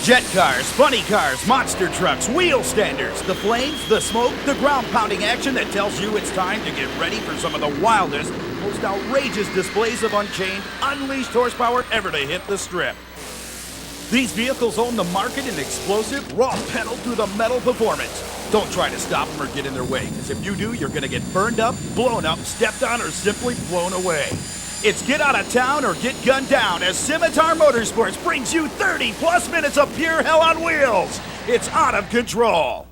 Jet cars, funny cars, monster trucks, wheel standers, the flames, the smoke, the ground-pounding action that tells you it's time to get ready for some of the wildest, most outrageous displays of unchained, unleashed horsepower ever to hit the strip. These vehicles own the market in explosive, raw pedal-to-the-metal performance. Don't try to stop them or get in their way, because if you do, you're going to get burned up, blown up, stepped on, or simply blown away. It's get out of town or get gunned down as Scimitar Motorsports brings you 30-plus minutes of pure hell on wheels. It's out of control.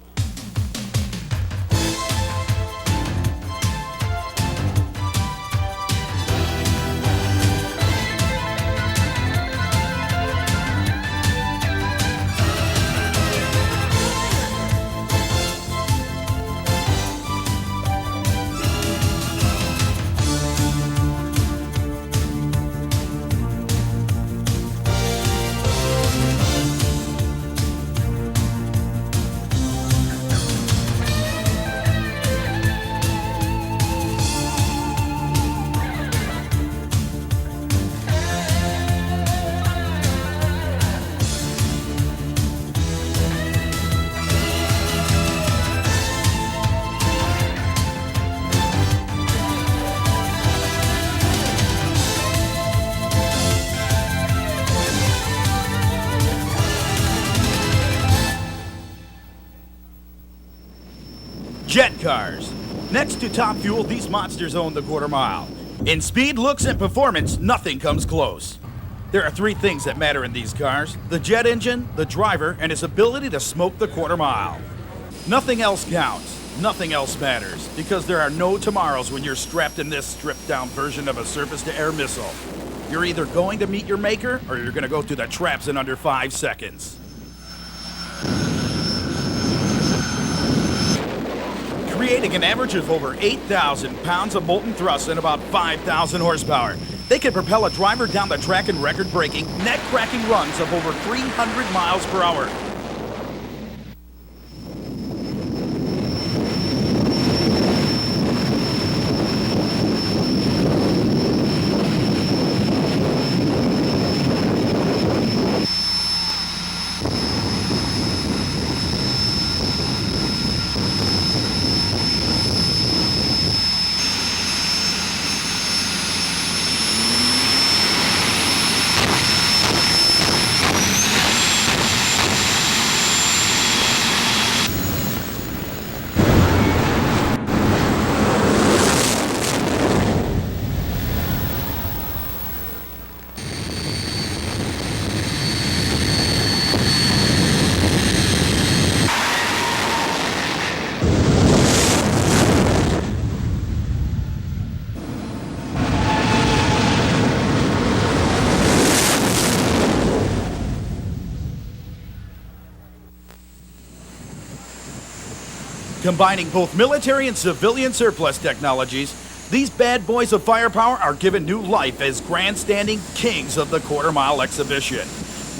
Jet cars. Next to Top Fuel, these monsters own the quarter mile. In speed, looks, and performance, nothing comes close. There are three things that matter in these cars: the jet engine, the driver, and his ability to smoke the quarter mile. Nothing else counts. Nothing else matters, because there are no tomorrows when you're strapped in this stripped-down version of a surface-to-air missile. You're either going to meet your maker, or you're going to go through the traps in under 5 seconds. Creating an average of over 8,000 pounds of molten thrust and about 5,000 horsepower, they can propel a driver down the track in record-breaking, neck-cracking runs of over 300 miles per hour. Combining both military and civilian surplus technologies, these bad boys of firepower are given new life as grandstanding kings of the quarter-mile exhibition.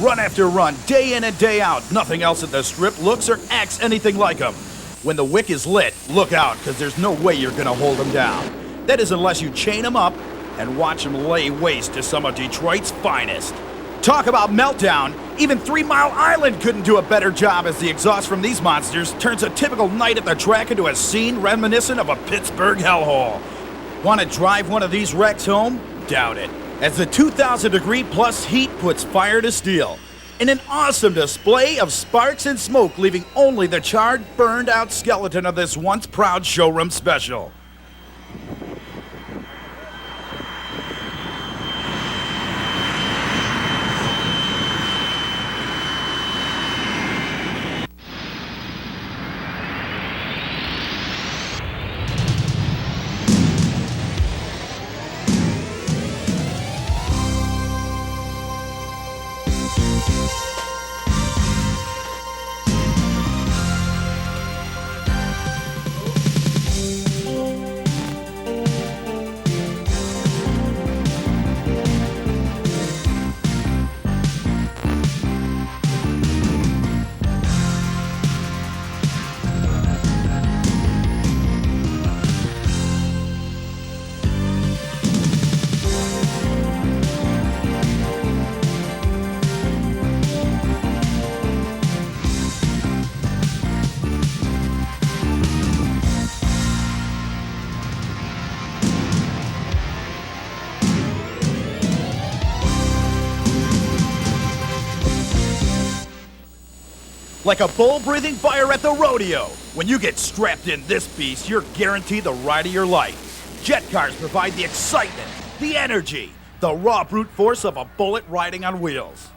Run after run, day in and day out, nothing else at the strip looks or acts anything like them. When the wick is lit, look out, because there's no way you're going to hold them down. That is unless you chain them up and watch them lay waste to some of Detroit's finest. Talk about meltdown. Even 3 Mile Island couldn't do a better job, as the exhaust from these monsters turns a typical night at the track into a scene reminiscent of a Pittsburgh hellhole. Want to drive one of these wrecks home? Doubt it, as the 2,000-degree plus heat puts fire to steel. In an awesome display of sparks and smoke, leaving only the charred, burned-out skeleton of this once proud showroom special. Like a bull-breathing fire at the rodeo. When you get strapped in this beast, you're guaranteed the ride of your life. Jet cars provide the excitement, the energy, the raw brute force of a bullet riding on wheels.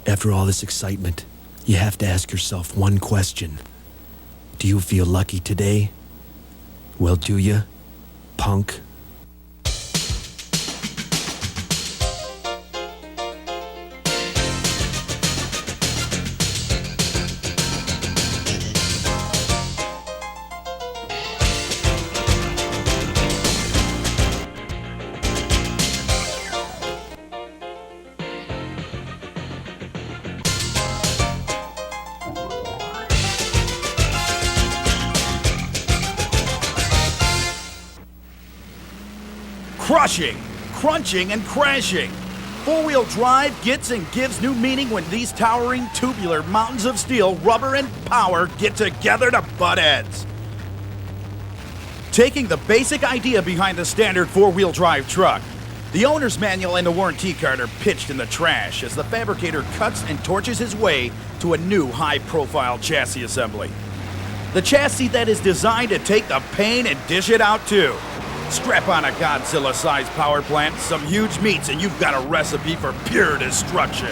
After all this excitement, you have to ask yourself one question. Do you feel lucky today? Well, do you, punk? Crushing, crunching, and crashing. Four-wheel drive gets and gives new meaning when these towering tubular mountains of steel, rubber, and power get together to butt heads. Taking the basic idea behind the standard four-wheel drive truck, the owner's manual and the warranty card are pitched in the trash as the fabricator cuts and torches his way to a new high-profile chassis assembly. The chassis that is designed to take the pain and dish it out too. Strap on a Godzilla-sized power plant, some huge meats, and you've got a recipe for pure destruction.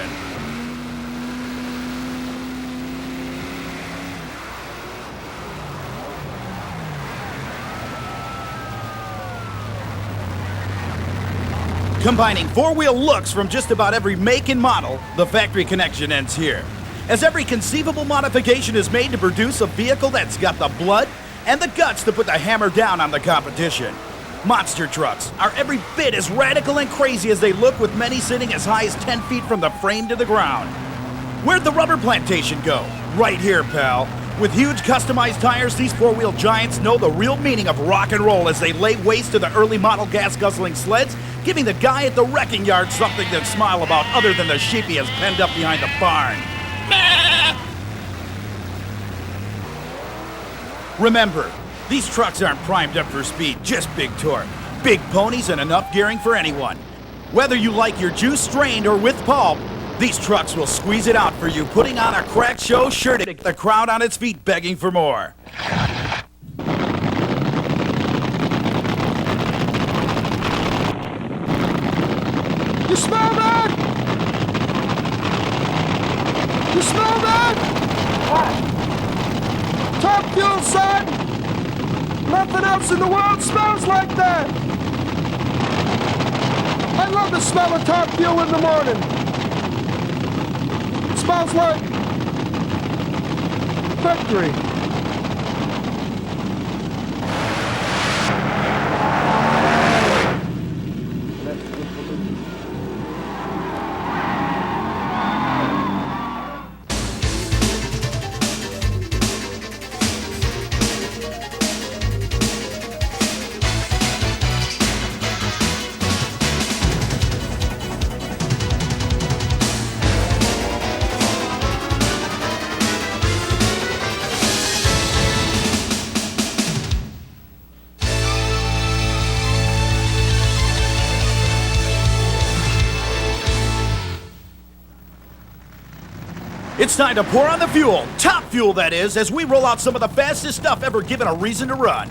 Combining four-wheel looks from just about every make and model, the factory connection ends here. As every conceivable modification is made to produce a vehicle that's got the blood and the guts to put the hammer down on the competition. Monster trucks are every bit as radical and crazy as they look, with many sitting as high as 10 feet from the frame to the ground. Where'd the rubber plantation go? Right here, pal. With huge customized tires, these four-wheel giants know the real meaning of rock and roll as they lay waste to the early model gas-guzzling sleds, giving the guy at the wrecking yard something to smile about other than the sheep he has penned up behind the barn. Remember, these trucks aren't primed up for speed, just big torque. Big ponies and enough gearing for anyone. Whether you like your juice strained or with pulp, these trucks will squeeze it out for you, putting on a crack show sure to get the crowd on its feet begging for more. You smell that? You smell that? Top fuel, son! Nothing else in the world smells like that! I love the smell of top fuel in the morning. It smells like victory. It's time to pour on the fuel, top fuel that is, as we roll out some of the fastest stuff ever given a reason to run.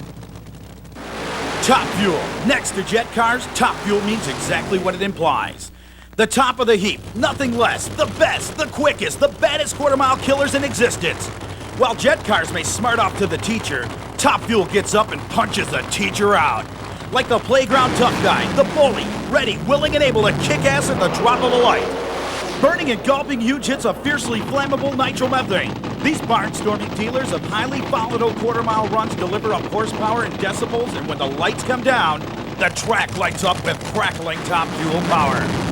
Top fuel. Next to jet cars, top fuel means exactly what it implies. The top of the heap, nothing less, the best, the quickest, the baddest quarter-mile killers in existence. While jet cars may smart off to the teacher, top fuel gets up and punches the teacher out. Like the playground tough guy, the bully, ready, willing, and able to kick ass at the drop of a light. Burning and gulping huge hits of fiercely flammable nitromethane. These barnstorming dealers of highly volatile quarter-mile runs deliver up horsepower and decibels, and when the lights come down, the track lights up with crackling top fuel power.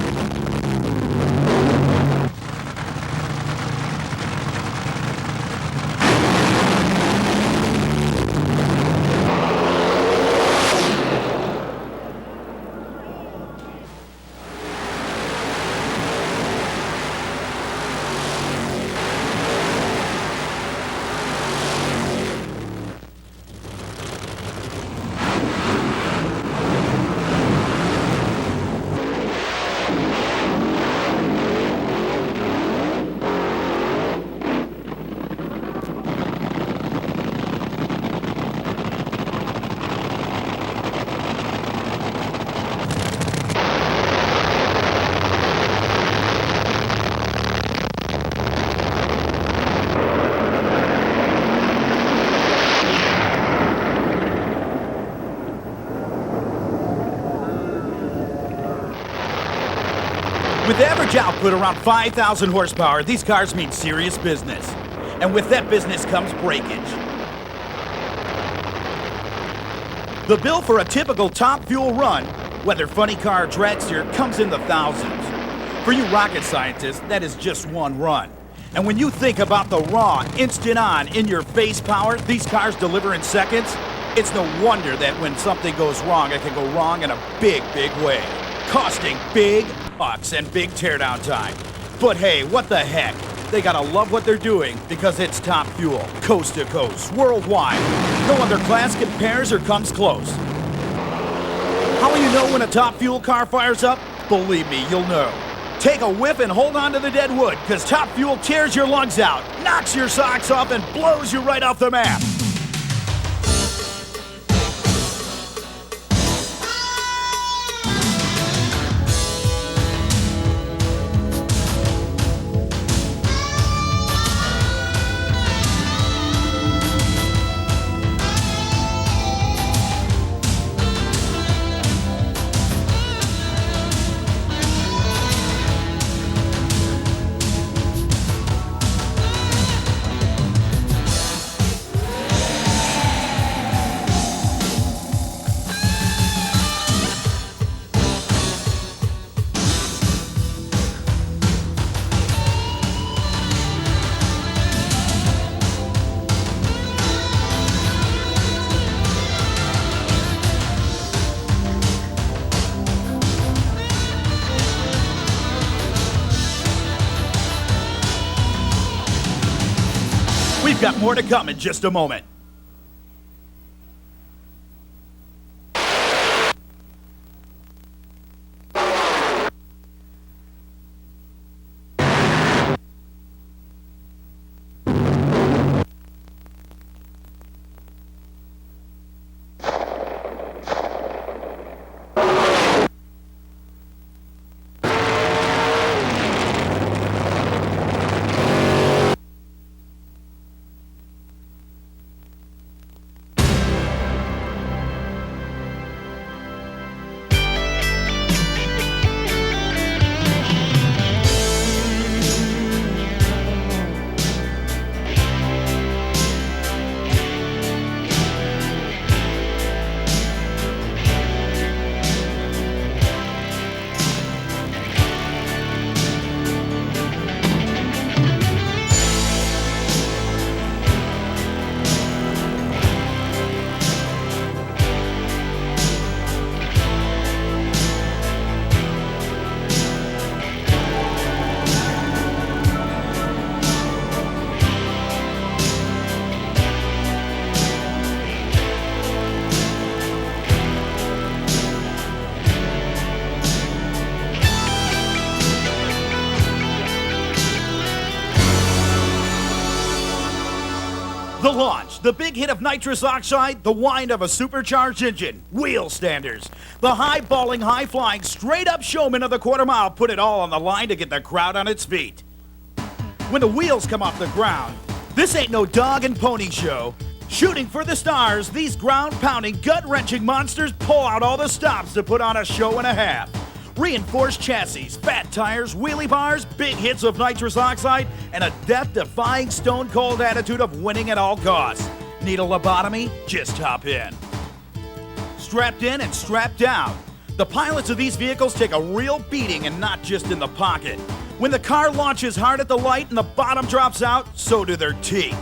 With average output around 5,000 horsepower, these cars mean serious business. And with that business comes breakage. The bill for a typical Top Fuel run, whether funny car or dragster, comes in the thousands. For you rocket scientists, that is just one run. And when you think about the raw, instant-on, in-your-face power these cars deliver in seconds, it's no wonder that when something goes wrong, it can go wrong in a big, big way, costing big bucks and big teardown time. But hey, what the heck? They gotta love what they're doing because it's Top Fuel, coast to coast, worldwide. No other class compares or comes close. How will you know when a Top Fuel car fires up? Believe me, you'll know. Take a whiff and hold on to the dead wood, because Top Fuel tears your lungs out, knocks your socks off, and blows you right off the map. We've got more to come in just a moment. The launch, the big hit of nitrous oxide, the whine of a supercharged engine, wheel standers. The high-balling, high-flying, straight-up showman of the quarter mile put it all on the line to get the crowd on its feet. When the wheels come off the ground, this ain't no dog and pony show. Shooting for the stars, these ground-pounding, gut-wrenching monsters pull out all the stops to put on a show and a half. Reinforced chassis, fat tires, wheelie bars, big hits of nitrous oxide, and a death-defying stone-cold attitude of winning at all costs. Need a lobotomy? Just hop in. Strapped in and strapped down. The pilots of these vehicles take a real beating, and not just in the pocket. When the car launches hard at the light and the bottom drops out, so do their teeth.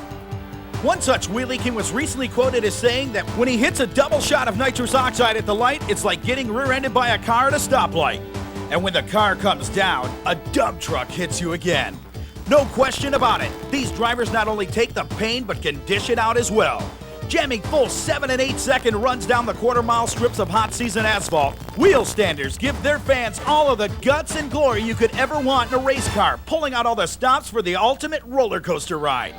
One such wheelie king was recently quoted as saying that when he hits a double shot of nitrous oxide at the light, it's like getting rear-ended by a car at a stoplight. And when the car comes down, a dump truck hits you again. No question about it, these drivers not only take the pain, but can dish it out as well. Jamming full 7 and 8 second runs down the quarter-mile strips of hot season asphalt, Wheel Standers give their fans all of the guts and glory you could ever want in a race car, pulling out all the stops for the ultimate roller coaster ride.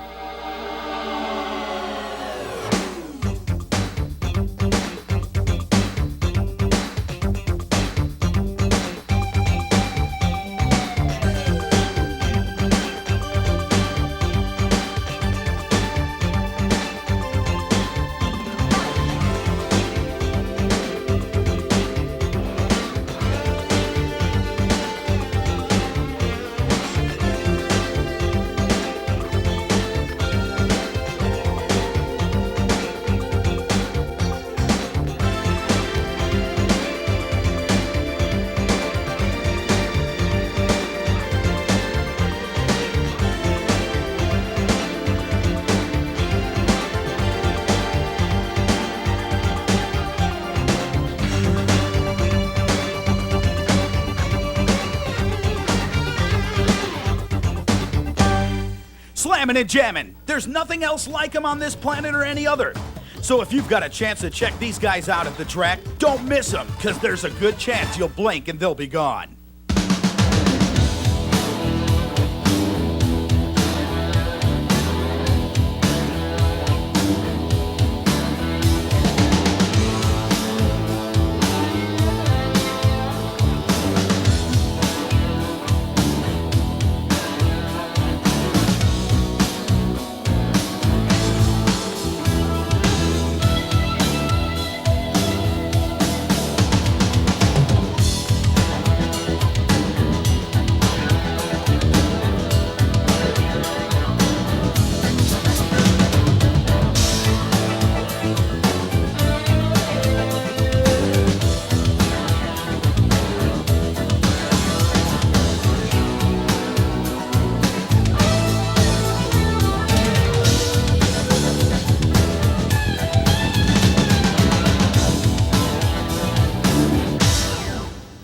slammin' and jammin'. There's nothing else like them on this planet or any other. So if you've got a chance to check these guys out at the track, don't miss them, because there's a good chance you'll blink and they'll be gone.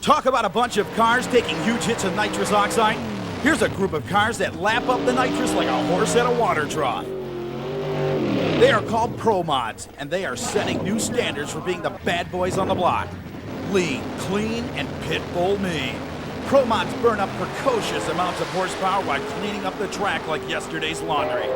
Talk about a bunch of cars taking huge hits of nitrous oxide. Here's a group of cars that lap up the nitrous like a horse at a water trough. They are called Pro Mods, and they are setting new standards for being the bad boys on the block. Lean, clean, and pit bull mean. Pro Mods burn up precocious amounts of horsepower while cleaning up the track like yesterday's laundry.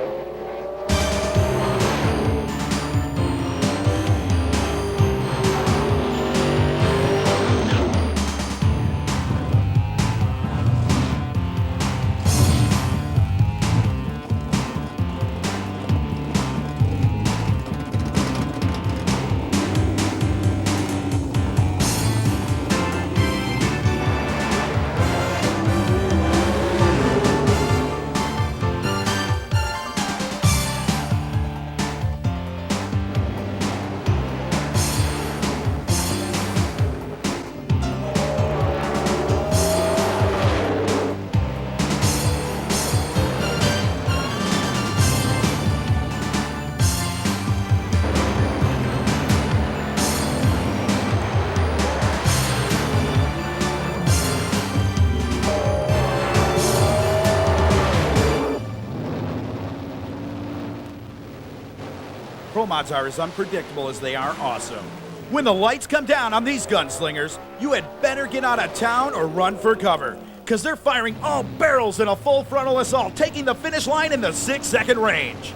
Pro Mods are as unpredictable as they are awesome. When the lights come down on these gunslingers, you had better get out of town or run for cover, because they're firing all barrels in a full frontal assault, taking the finish line in the 6-second range.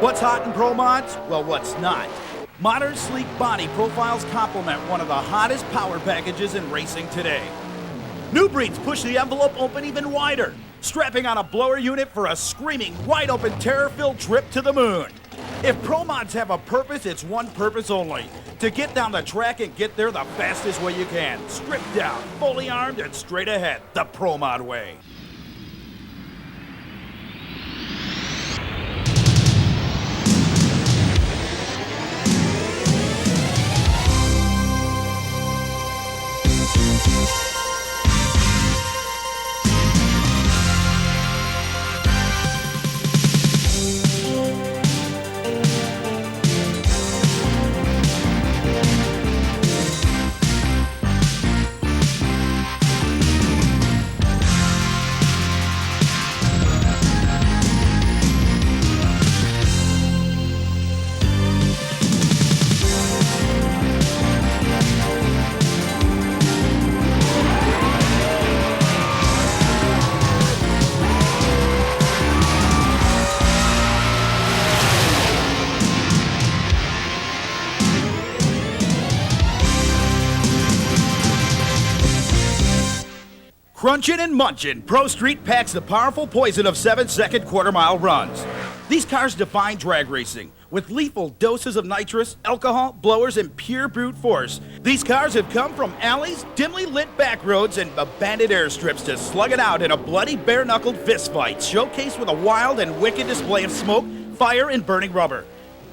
What's hot in Pro Mods? Well, what's not? Modern sleek body profiles complement one of the hottest power packages in racing today. New breeds push the envelope open even wider, strapping on a blower unit for a screaming, wide-open, terror-filled trip to the moon. If Pro Mods have a purpose, it's one purpose only: to get down the track and get there the fastest way you can. Stripped down, fully armed, and straight ahead, the Pro Mod way. Crunchin' and munchin', Pro Street packs the powerful poison of 7-second quarter-mile runs. These cars define drag racing, with lethal doses of nitrous, alcohol, blowers, and pure brute force. These cars have come from alleys, dimly lit back roads, and abandoned airstrips to slug it out in a bloody, bare-knuckled fistfight, showcased with a wild and wicked display of smoke, fire, and burning rubber.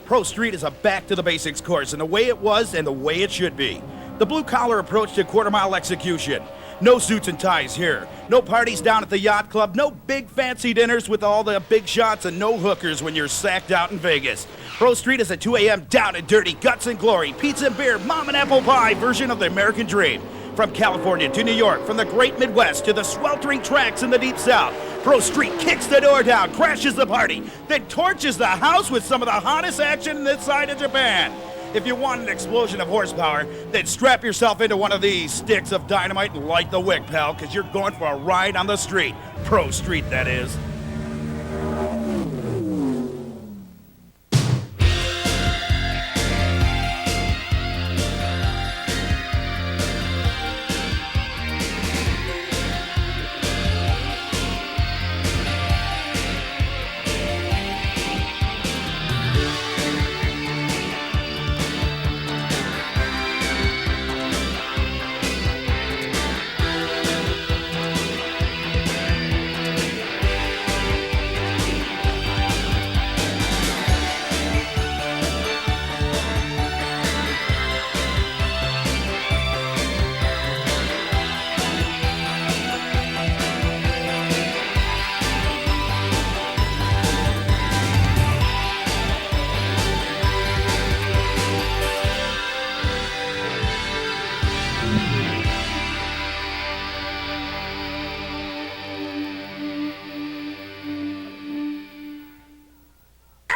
Pro Street is a back-to-the-basics course in the way it was and the way it should be. The blue-collar approach to quarter-mile execution. No suits and ties here. No parties down at the yacht club. No big fancy dinners with all the big shots, and no hookers when you're sacked out in Vegas. Pro Street is a 2 a.m. down and dirty, guts and glory, pizza and beer, mom and apple pie version of the American dream. From California to New York, from the great Midwest to the sweltering tracks in the deep South, Pro Street kicks the door down, crashes the party, then torches the house with some of the hottest action this side of Japan. If you want an explosion of horsepower, then strap yourself into one of these sticks of dynamite and light the wick, pal, because you're going for a ride on the street. Pro Street, that is.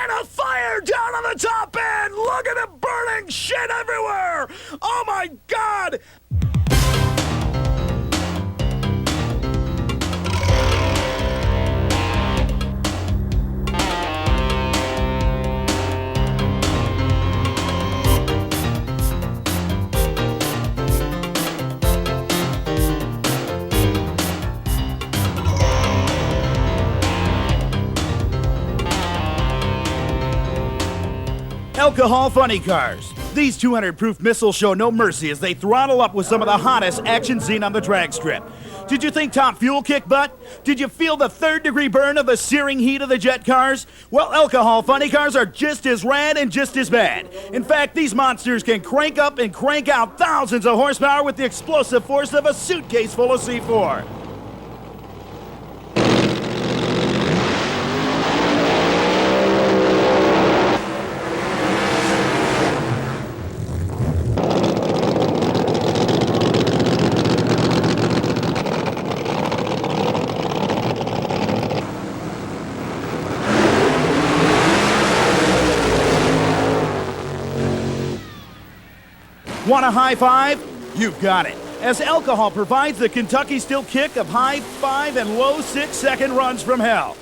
A fire down on the top end! Look at the burning shit everywhere! Oh my God! Alcohol funny cars. These 200-proof missiles show no mercy as they throttle up with some of the hottest action seen on the drag strip. Did you think Top Fuel kicked butt? Did you feel the third-degree burn of the searing heat of the jet cars? Well, alcohol funny cars are just as rad and just as bad. In fact, these monsters can crank up and crank out thousands of horsepower with the explosive force of a suitcase full of C4. Want a high five? You've got it. As alcohol provides the Kentucky Still kick of high 5 and low 6-second runs from hell.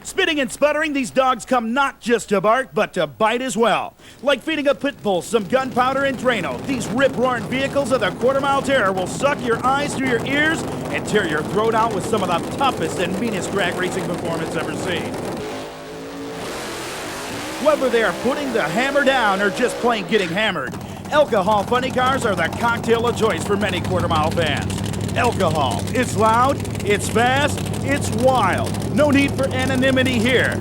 Spitting and sputtering, these dogs come not just to bark, but to bite as well. Like feeding a pit bull some gunpowder and Drano, these rip-roaring vehicles of the Quarter-Mile Terror will suck your eyes through your ears and tear your throat out with some of the toughest and meanest drag racing performance ever seen. Whether they are putting the hammer down or just plain getting hammered, alcohol funny cars are the cocktail of choice for many quarter-mile fans. Alcohol. It's loud, it's fast, it's wild. No need for anonymity here.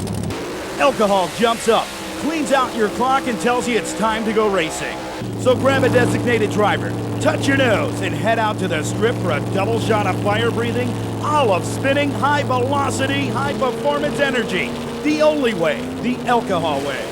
Alcohol jumps up, cleans out your clock, and tells you it's time to go racing. So grab a designated driver, touch your nose, and head out to the strip for a double shot of fire-breathing, olive-spinning, high-velocity, high-performance energy. The only way, the alcohol way.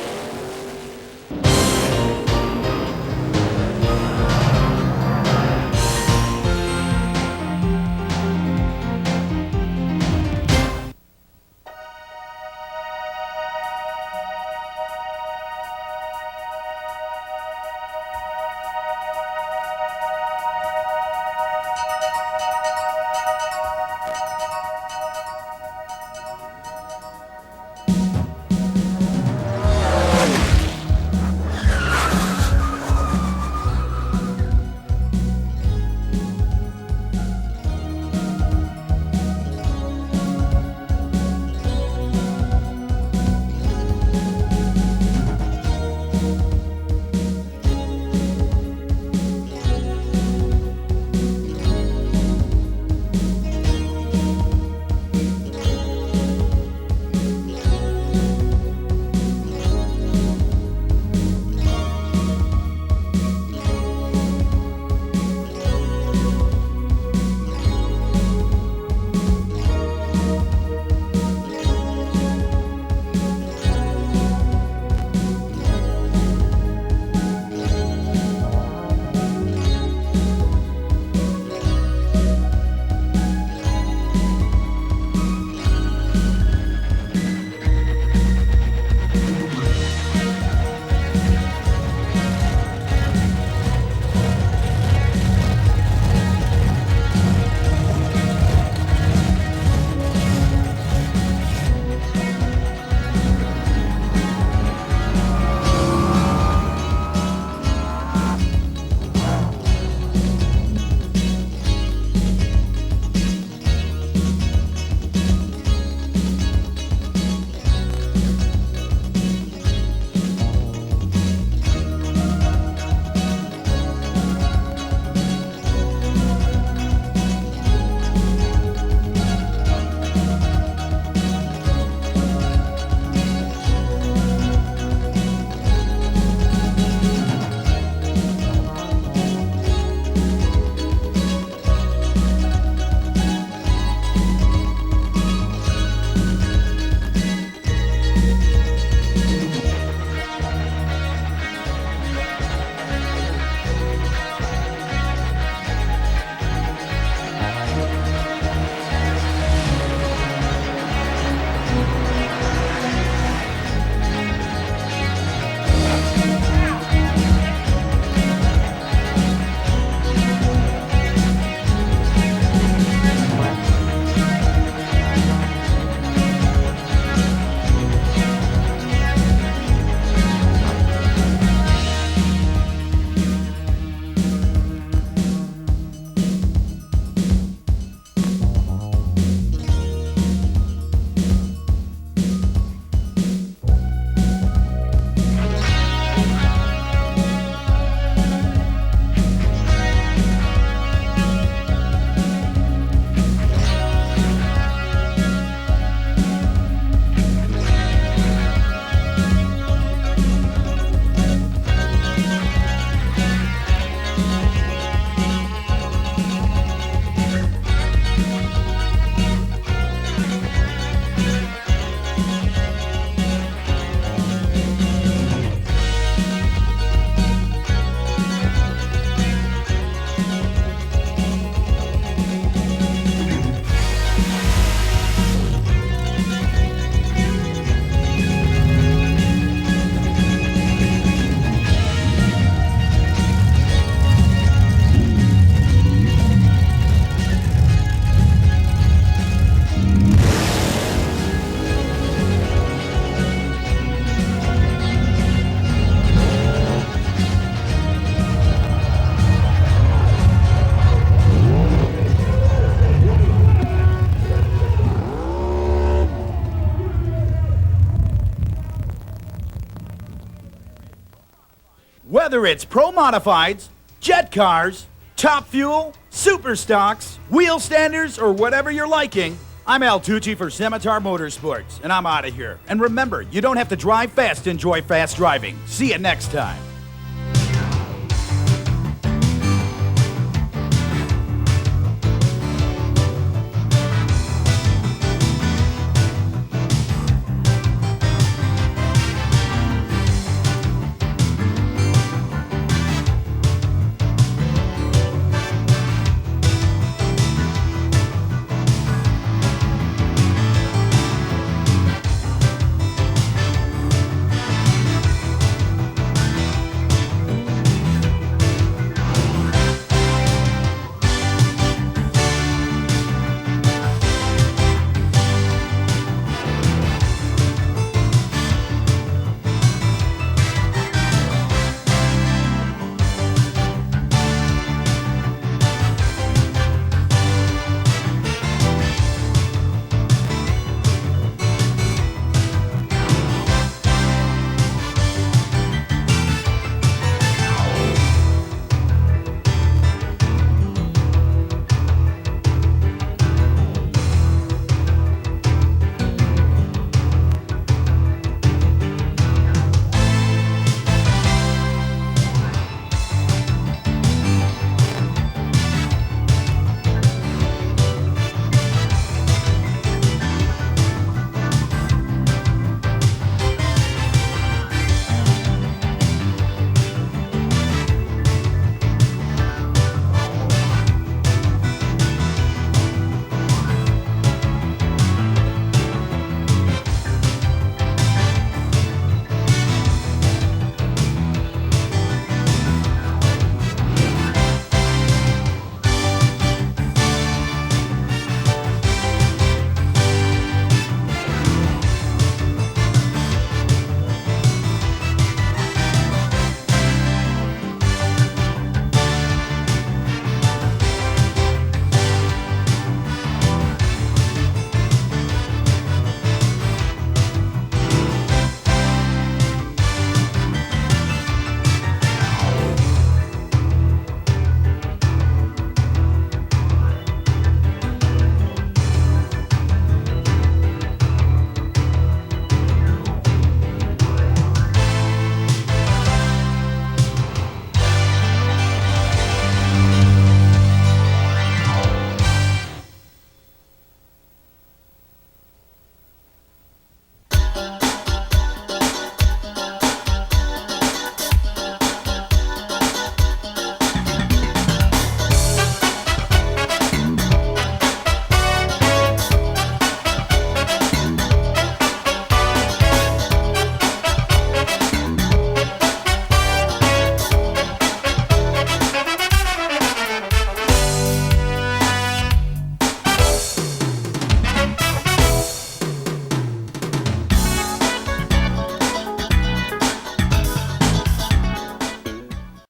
Whether it's pro modifieds, jet cars, top fuel, super stocks, wheel standers, or whatever you're liking, I'm Al Tucci for Scimitar Motorsports, and I'm out of here. And remember, you don't have to drive fast to enjoy fast driving. See you next time.